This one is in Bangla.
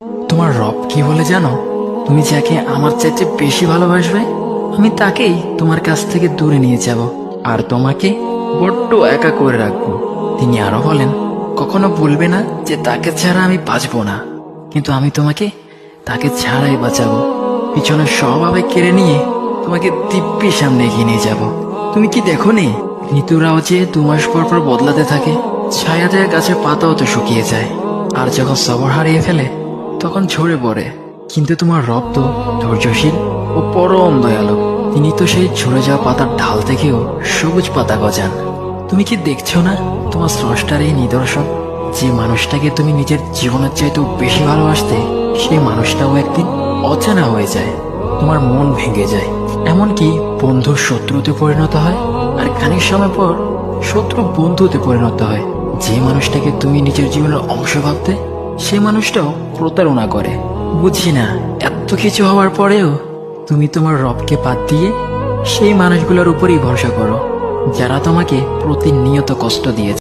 তোমার রব কি বলে জানো? তুমি যাকে আমার চাইতে বেশি ভালোবাসবে, আমি তাকেই তোমার কাছ থেকে দূরে নিয়ে যাব আর তোমাকে বড্ড একা করে রাখবো। তিনি আরো বলেন, কখনো বলবে না যে তাকে ছাড়া আমি বাঁচবো না, কিন্তু আমি তোমাকে তাকে ছাড়াই বাঁচাবো। পিছনের সব আবেগ কেড়ে নিয়ে তোমাকে দিব্যি সামনে এগিয়ে নিয়ে যাব। তুমি কি দেখো নি, ঋতুরাও যে 2 মাস পর পর বদলাতে থাকে, ছায়া দেয়া গাছের পাতাও তো শুকিয়ে যায়, আর যখন সবর হারিয়ে ফেলে তখন ঝরে পড়ে। কিন্তু তোমার রব তো ধৈর্যশীল ও পরম দয়ালু। তিনি তো সেই ঝরে যাওয়া পাতার ঢাল থেকেও সবুজ পাতা গজান। তুমি কি দেখছো না তোমার স্রষ্টার এই নিদর্শন? যে মানুষটাকে তুমি নিজের জীবনের চাইতেও বেশি ভালোবাসতে, সেই মানুষটাও একদিন অচেনা হয়ে যায়, তোমার মন ভেঙে যায়, এমনকি বন্ধুর শত্রুতে পরিণত হয়। আর খানিক সময় পর শত্রু বন্ধুতে পরিণত হয়। যে মানুষটাকে তুমি নিজের জীবনের অংশ ভাবতে, সে মানুষটাও প্রতারণা করে। বুঝি না, এত কিছু হওয়ার পরেও তুমি তোমার রবকে বাদ দিয়ে সেই মানুষগুলোর উপরই ভরসা করো, যারা তোমাকে প্রতিনিয়ত কষ্ট দিয়েছে।